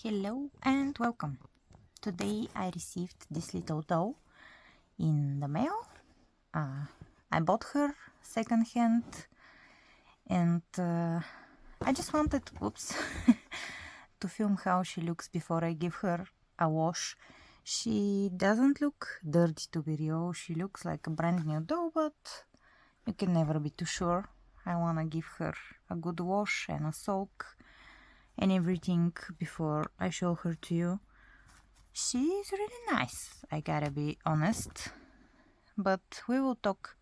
Hello and welcome. Today I received this little doll in the mail. I bought her secondhand and I just wanted, to film how she looks before I give her a wash. She doesn't look dirty to be real. She looks like a brand new doll, but you can never be too sure. I want to give her a good wash and a soak and everything before I show her to you. She's really nice, I gotta be honest. But we will talk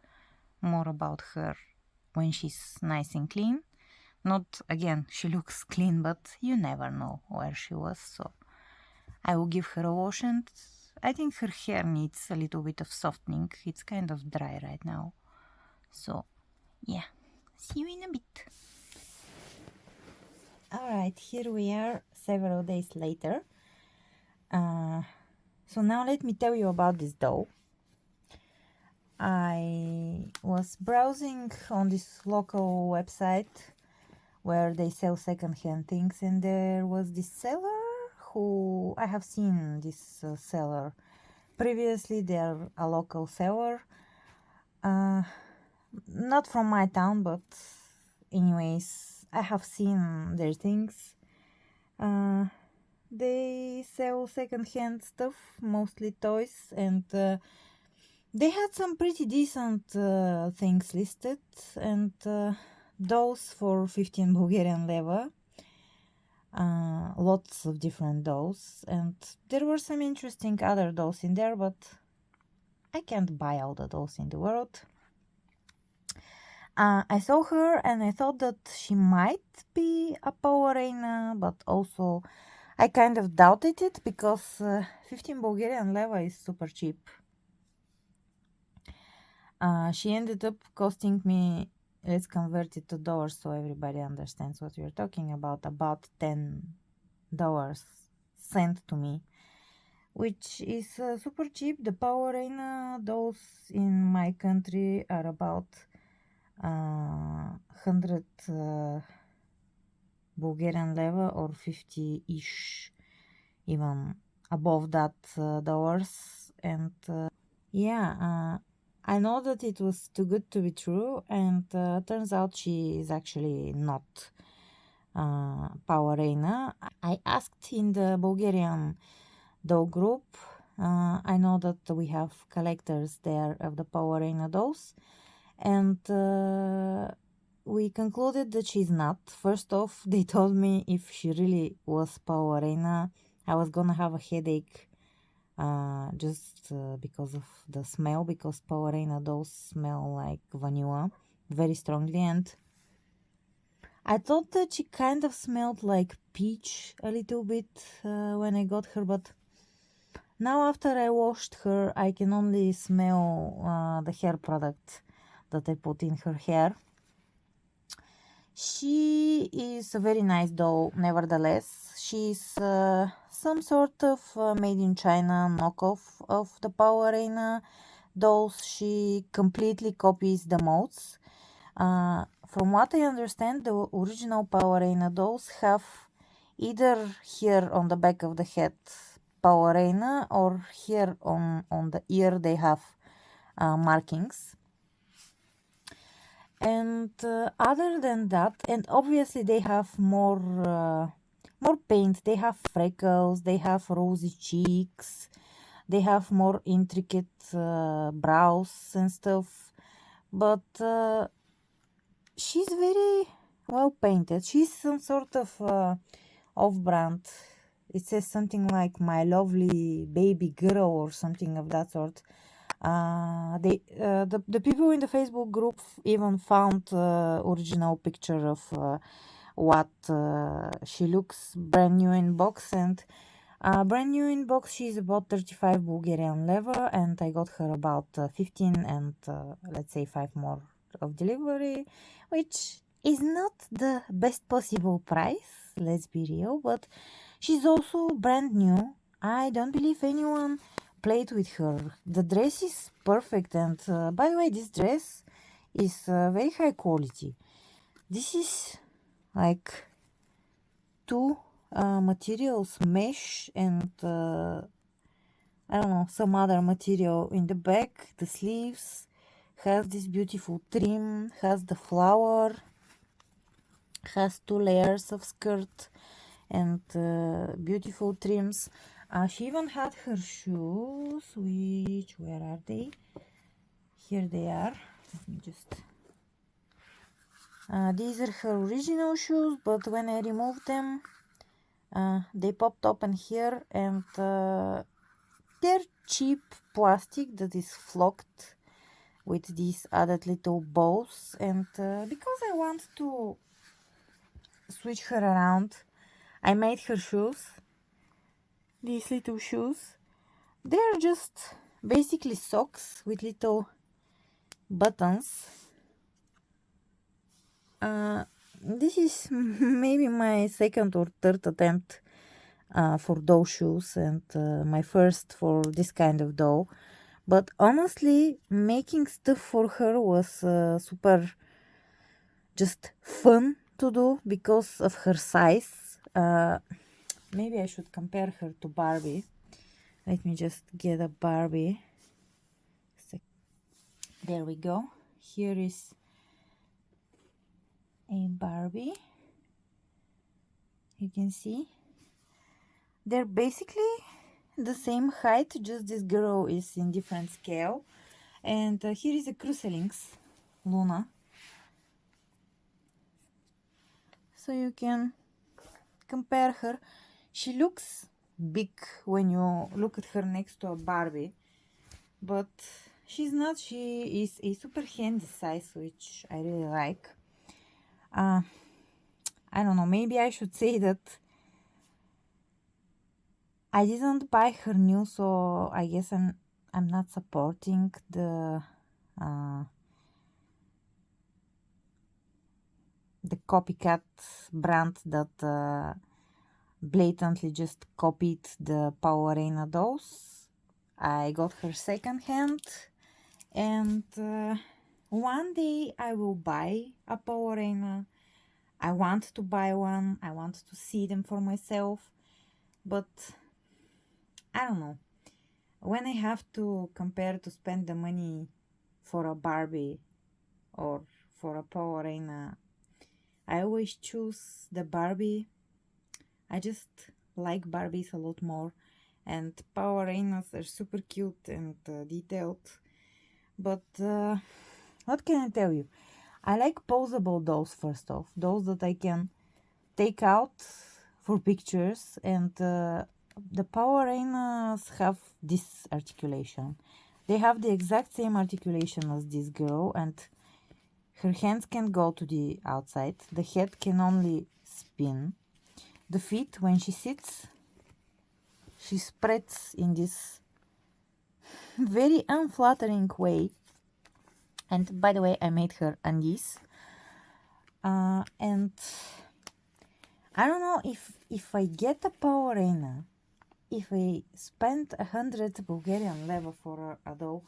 more about her when she's nice and clean. Not again, she looks clean, but you never know where she was, so I will give her a wash, and I think her hair needs a little bit of softening. It's kind of dry right now. So, yeah, see you in a bit. Alright, here we are several days later. So now let me tell you about this doll. I was browsing on this local website where they sell secondhand things, and there was this seller who I have seen this seller previously. They're a local seller, not from my town, but anyways, I have seen their things. They sell secondhand stuff, mostly toys, and they had some pretty decent things listed, and dolls for 15 Bulgarian leva. Lots of different dolls, and there were some interesting other dolls in there, but I can't buy all the dolls in the world. I saw her and I thought that she might be a Paopla Reina, but also I kind of doubted it because 15 Bulgarian leva is super cheap. She ended up costing me, let's convert it to dollars so everybody understands what we're talking about $10 sent to me, which is super cheap. The Paopla Reina dolls in my country are about 100 Bulgarian leva or 50-ish, even above that dollars. And I know that it was too good to be true, and turns out she is actually not Paopla Reina. I asked in the Bulgarian doll group. I know that we have collectors there of the Paopla Reina dolls, and we concluded that she's not. First off, they told me if she really was Paopla Reina, I was gonna have a headache just because of the smell, because Paopla Reina dolls smell like vanilla very strongly, and I thought that she kind of smelled like peach a little bit when I got her, but now after I washed her, I can only smell the hair product that I put in her hair. She is a very nice doll, nevertheless. She's some sort of made in China knockoff of the Paopla Reina dolls. She completely copies the molds. From what I understand, the original Paopla Reina dolls have either here on the back of the head Paopla Reina, or here on the ear they have markings. And other than that, and obviously they have more paint. They have freckles, they have rosy cheeks, they have more intricate brows and stuff. But she's very well painted. She's some sort of off-brand. It says something like "My lovely baby girl" or something of that sort. The people in the Facebook group even found original picture of what she looks brand new in box, and brand new in box she's about 35 Bulgarian leva, and I got her about 15 and let's say 5 more of delivery, which is not the best possible price, let's be real, but she's also brand new. I don't believe anyone played with her. The dress is perfect, and by the way, this dress is very high quality. This is like materials, mesh and I don't know, some other material in the back. The sleeves has this beautiful trim, has the flower, has 2 layers of skirt and beautiful trims. She even had her shoes, where are they? Here they are. Let me just... these are her original shoes, but when I removed them, they popped open here, and they're cheap plastic that is flocked with these added little bows. And because I want to switch her around, I made her shoes, these little shoes. They're just basically socks with little buttons. This is maybe my second or third attempt for doll shoes, and my first for this kind of doll. But honestly, making stuff for her was super just fun to do because of her size. Maybe I should compare her to Barbie. Let me just get a Barbie. There we go. Here is a Barbie. You can see they're basically the same height, just this girl is in different scale. And here is a Crucilinx Luna, so you can compare her. She looks big when you look at her next to a Barbie, but she's not. She is a super handy size, which I really like. I don't know, maybe I should say that I didn't buy her new, so I guess I'm not supporting the copycat brand that blatantly just copied the Paopla Reina dolls. I got her secondhand, and one day I will buy a Paopla Reina. I want to buy one. I want to see them for myself, but I don't know. When I have to compare to spend the money for a Barbie or for a Paopla Reina, I always choose the Barbie. I just like Barbies a lot more, and Paopla Reinas are super cute and detailed. But what can I tell you? I like posable dolls first off, dolls that I can take out for pictures, and the Paopla Reinas have this articulation. They have the exact same articulation as this girl, and her hands can go to the outside. The head can only spin. The feet, when she sits, she spreads in this very unflattering way. And by the way, I made her undies. And I don't know if I get a Paopla Reina, if I spend 100 Bulgarian leva for a doll,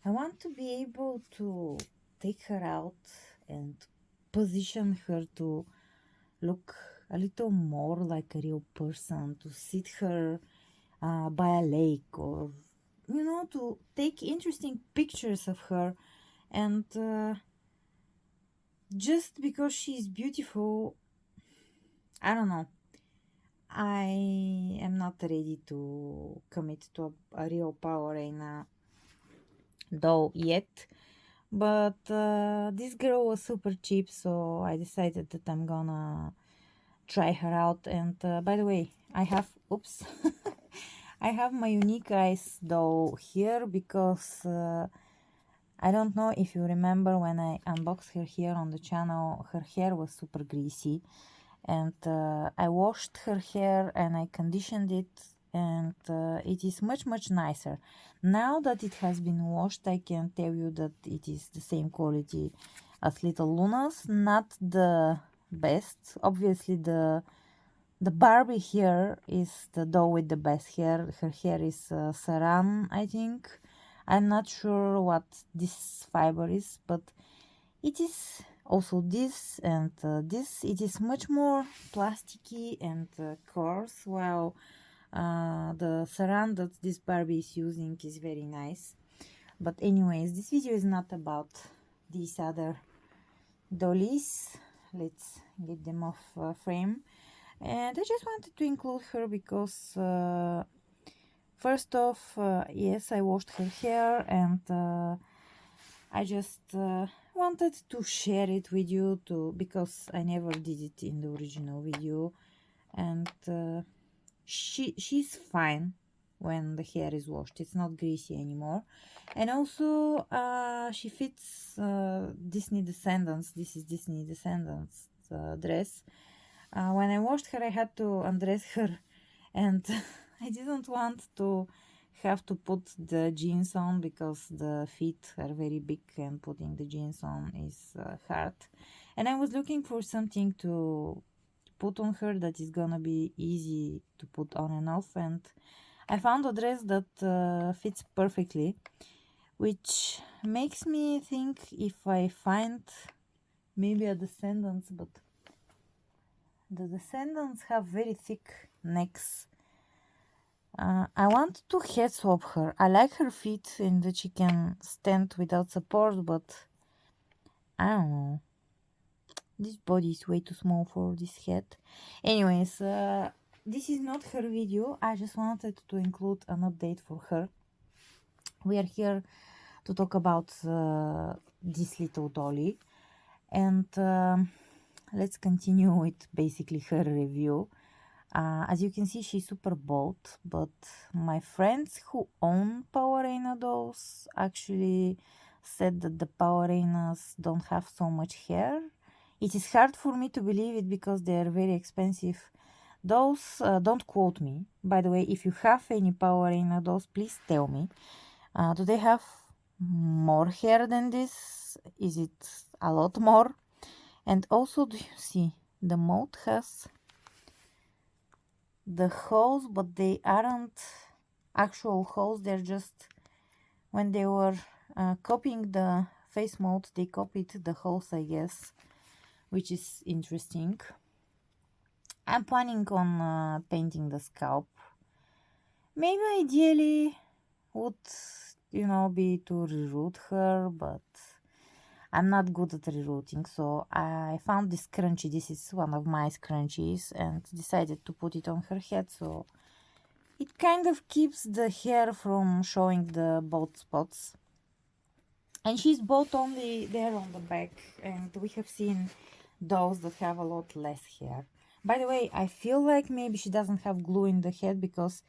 I want to be able to take her out and position her to look a little more like a real person, to sit her by a lake, or you know, to take interesting pictures of her. And just because she's beautiful, I don't know, I am not ready to commit to a real Paopla Reina doll yet. But this girl was super cheap, so I decided that I'm gonna try her out. And by the way, I have I have my Unique Eyes doll here because I don't know if you remember when I unboxed her here on the channel, her hair was super greasy, and I washed her hair and I conditioned it, and it is much nicer. Now that it has been washed, I can tell you that it is the same quality as Little Luna's. Not the best. Obviously the Barbie here is the doll with the best hair. Her hair is saran, I think. I'm not sure what this fiber is, but it is also this and this. It is much more plasticky and coarse, while the saran that this Barbie is using is very nice. But anyways, this video is not about these other dollies. Let's get them off frame. And I just wanted to include her because first off, yes, I washed her hair, and I just wanted to share it with you too, because I never did it in the original video. And she's fine when the hair is washed. It's not greasy anymore. And also she fits Disney Descendants. This is Disney Descendants dress. When I washed her, I had to undress her, and I didn't want to have to put the jeans on because the feet are very big and putting the jeans on is hard. And I was looking for something to put on her that is gonna be easy to put on and off, and I found a dress that fits perfectly, which makes me think if I find maybe a Descendants, but the Descendants have very thick necks. I want to head swap her. I like her feet and that she can stand without support, but I don't know. This body is way too small for this head. Anyways, this is not her video. I just wanted to include an update for her. We are here to talk about this little dolly, and let's continue with basically her review. As you can see, she's super bold, but my friends who own Paopla Reina dolls actually said that the Paopla Reinas don't have so much hair. It is hard for me to believe it because they are very expensive dolls. Don't quote me. By the way, if you have any Paopla Reina dolls, please tell me. Do they have more hair than this? Is it a lot more? And also, do you see the mold has the holes, but they aren't actual holes. They're just, when they were copying the face mold, they copied the holes, I guess, which is interesting. I'm planning on painting the scalp. Maybe ideally would, you know, be to reroot her, but I'm not good at rerouting, so I found this scrunchie. This is one of my scrunchies, and decided to put it on her head, so it kind of keeps the hair from showing the bald spots. And she's bald only there on the back, and we have seen those that have a lot less hair. By the way, I feel like maybe she doesn't have glue in the head, because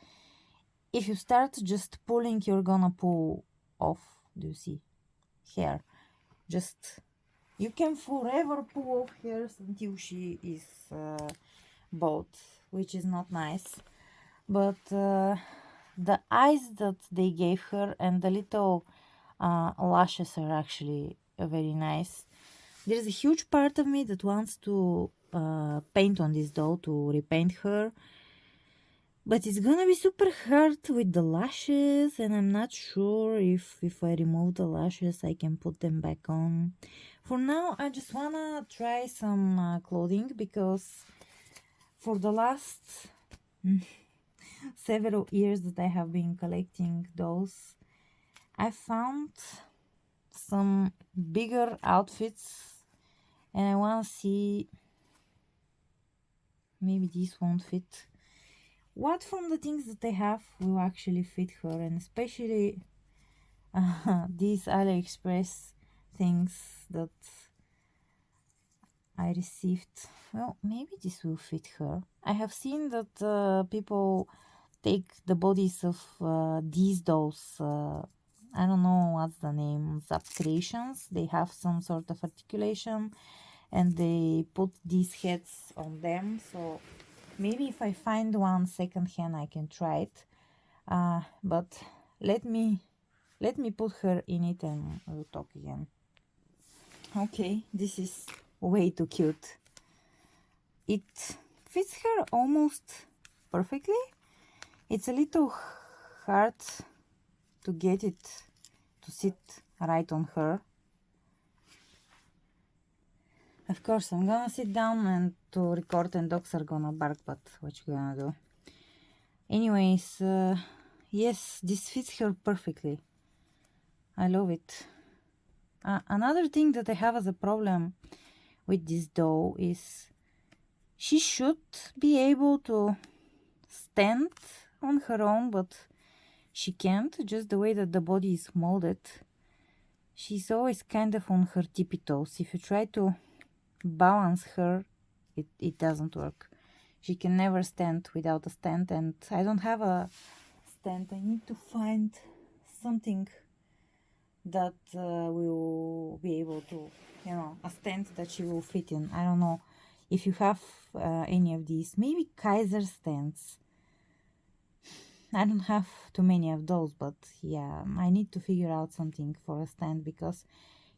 if you start just pulling, you're gonna pull off, do you see, hair. Just, you can forever pull off hairs until she is bald, which is not nice. But the eyes that they gave her and the little lashes are actually very nice. There's a huge part of me that wants to paint on this doll, to repaint her, but it's gonna be super hard with the lashes, and I'm not sure if I remove the lashes I can put them back on. For now, I just wanna try some clothing, because for the last several years that I have been collecting dolls, I found some bigger outfits, and I wanna see, maybe this won't fit. What from the things that I have will actually fit her, and especially these AliExpress things that I received. Well, maybe this will fit her. I have seen that people take the bodies of these dolls. I don't know what's the name, Zap Creations. They have some sort of articulation, and they put these heads on them. So maybe if I find one second hand, I can try it. But let me put her in it, and we'll talk again. Okay, this is way too cute. It fits her almost perfectly. It's a little hard to get it to sit right on her. Of course, I'm gonna sit down and to record, and dogs are gonna bark, but what you gonna do? Anyways, yes, this fits her perfectly. I love it. Another thing that I have as a problem with this doll is she should be able to stand on her own, but she can't, just the way that the body is molded. She's always kind of on her tippy toes. If you try to balance her, it doesn't work. She can never stand without a stand, and I don't have a stand. I need to find something that will be able to, a stand that she will fit in. I don't know if you have any of these. Maybe Kaiser stands. I don't have too many of those, but yeah, I need to figure out something for a stand because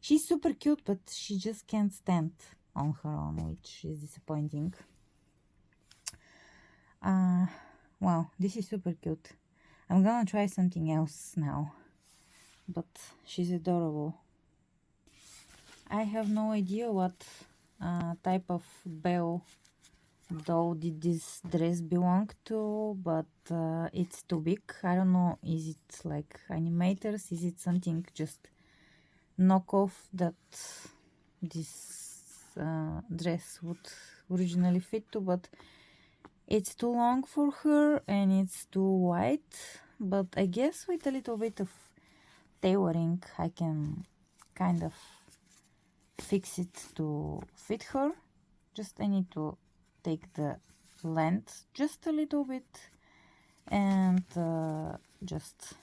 she's super cute, but she just can't stand on her own, which is disappointing. Wow, this is super cute. I'm gonna try something else now, but she's adorable. I have no idea what type of belle doll did this dress belong to, but it's too big. I don't know, is it like animators? Is it something just knockoff that this dress would originally fit to, but it's too long for her and it's too wide. But I guess with a little bit of tailoring I can kind of fix it to fit her. Just I need to take the length just a little bit and just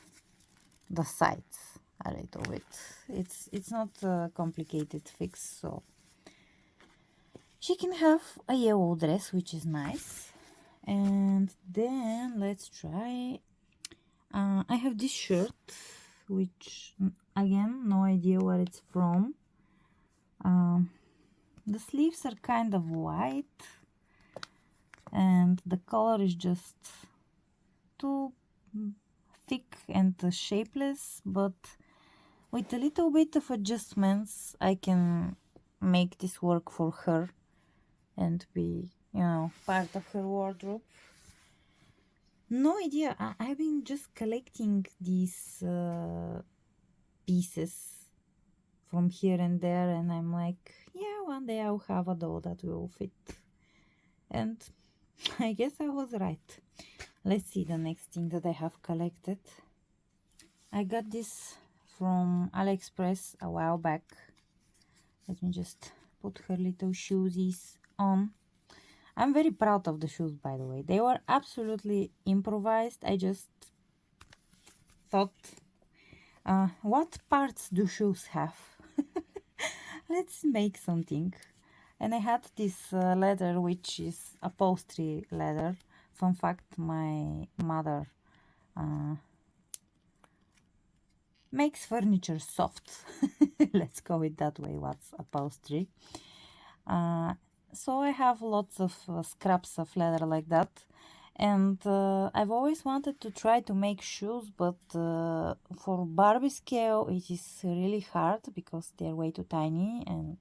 the sides a little bit. It's not a complicated fix, so she can have a yellow dress, which is nice. And then let's try. I have this shirt, which again, no idea where it's from. The sleeves are kind of white and the color is just too thick and shapeless, but with a little bit of adjustments I can make this work for her and be, part of her wardrobe. No idea. I've been just collecting these pieces from here and there, and I'm like, yeah, one day I'll have a doll that will fit. And I guess I was right. Let's see the next thing that I have collected. I got this from AliExpress a while back. Let me just put her little shoesies on. I'm very proud of the shoes, by the way. They were absolutely improvised. I just thought, what parts do shoes have? Let's make something. And I had this leather, which is upholstery leather. Fun fact, my mother makes furniture soft. Let's go it that way. What's upholstery? So I have lots of scraps of leather like that, and I've always wanted to try to make shoes, but for Barbie scale it is really hard because they're way too tiny and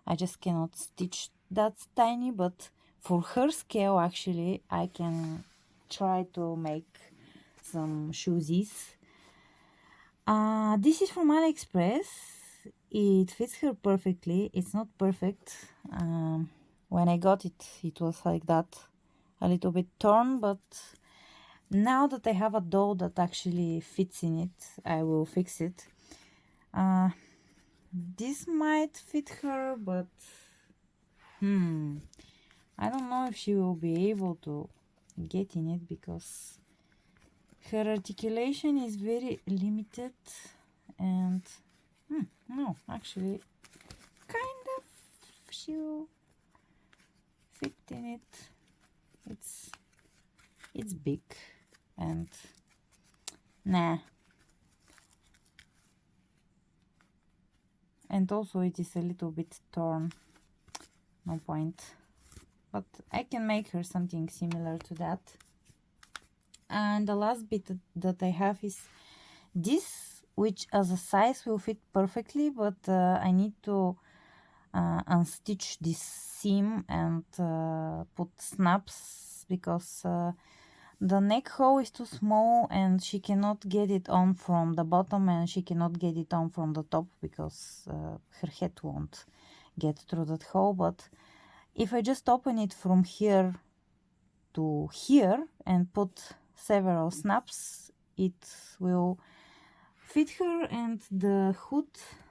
I just cannot stitch that tiny. But for her scale actually I can try to make some shoesies. This is from AliExpress. It fits her perfectly. It's not perfect. When I got it, it was like that, a little bit torn, but now that I have a doll that actually fits in it, I will fix it. This might fit her, but I don't know if she will be able to get in it because her articulation is very limited and no, actually kind of she will fit in it. It's big and nah. And also it is a little bit torn. No point. But I can make her something similar to that. And the last bit that I have is this, which as a size will fit perfectly, but I need to unstitch this seam and put snaps, because the neck hole is too small and she cannot get it on from the bottom, and she cannot get it on from the top because her head won't get through that hole. But if I just open it from here to here and put several snaps, it will fit her, and the hood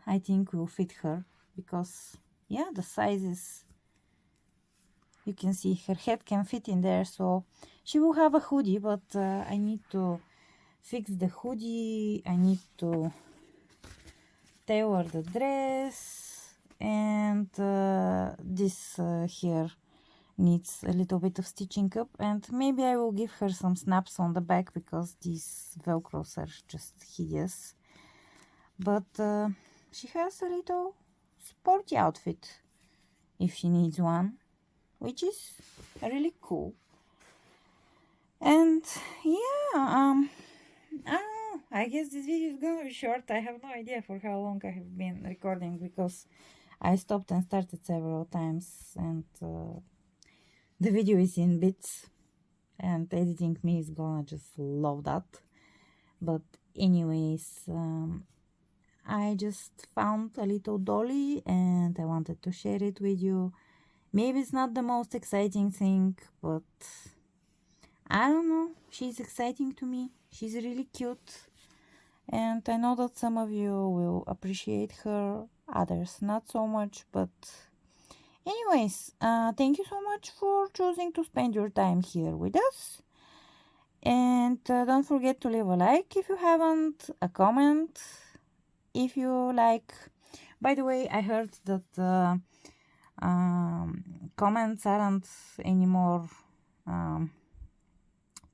I think will fit her, because yeah, the sizes, you can see her head can fit in there, so she will have a hoodie. But I need to fix the hoodie, I need to tailor the dress, and this here needs a little bit of stitching up, and maybe I will give her some snaps on the back because these velcros are just hideous. But she has a little sporty outfit if she needs one, which is really cool. And yeah, I don't know, I guess this video is gonna be short. I have no idea for how long I have been recording, because I stopped and started several times, and the video is in bits, and editing me is gonna just love that. But anyways, I just found a little dolly and I wanted to share it with you. Maybe it's not the most exciting thing, but I don't know, she's exciting to me. She's really cute, and I know that some of you will appreciate her, others not so much. But anyways, thank you so much for choosing to spend your time here with us. And don't forget to leave a like if you haven't, a comment if you like. By the way, I heard that comments aren't anymore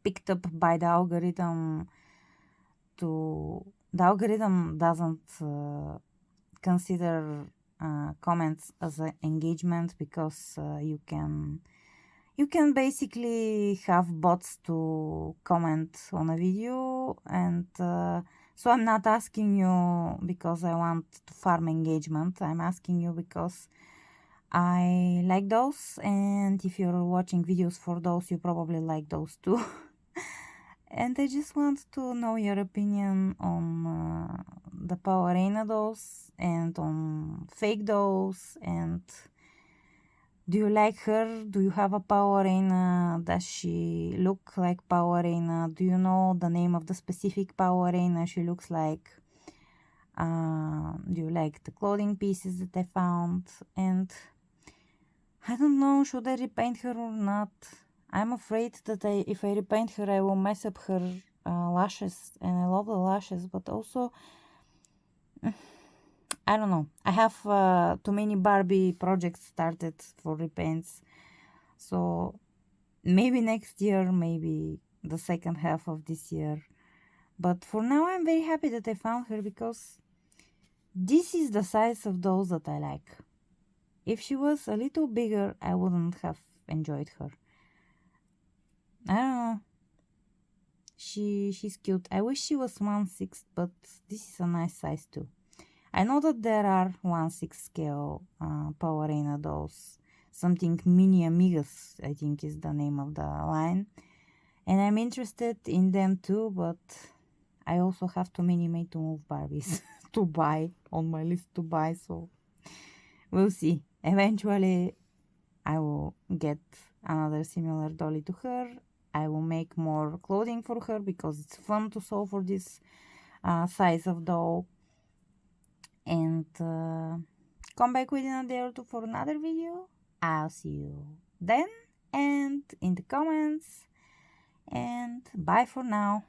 picked up by the algorithm. The algorithm doesn't consider comments as an engagement, because you can basically have bots to comment on a video, and so I'm not asking you because I want to farm engagement. I'm asking you because I like those, and if you're watching videos for those, you probably like those too. And I just want to know your opinion on the Paopla Reina dolls and on fake dolls. And do you like her? Do you have a Paopla Reina? Does she look like Paopla Reina? Do you know the name of the specific Paopla Reina she looks like? Do you like the clothing pieces that I found? And I don't know, should I repaint her or not? I'm afraid that if I repaint her, I will mess up her lashes, and I love the lashes, but also, I don't know. I have too many Barbie projects started for repaints, so maybe next year, maybe the second half of this year. But for now, I'm very happy that I found her, because this is the size of those that I like. If she was a little bigger, I wouldn't have enjoyed her. I don't know. She's cute. I wish she was 1/6, but this is a nice size too. I know that there are 1/6 scale Paopla Reina dolls. Something Mini Amigas, I think, is the name of the line. And I'm interested in them too, but I also have too many made to move Barbies to buy, on my list to buy, so we'll see. Eventually, I will get another similar dolly to her. I will make more clothing for her, because it's fun to sew for this size of doll. And come back within a day or two for another video. I'll see you then, and in the comments, and bye for now.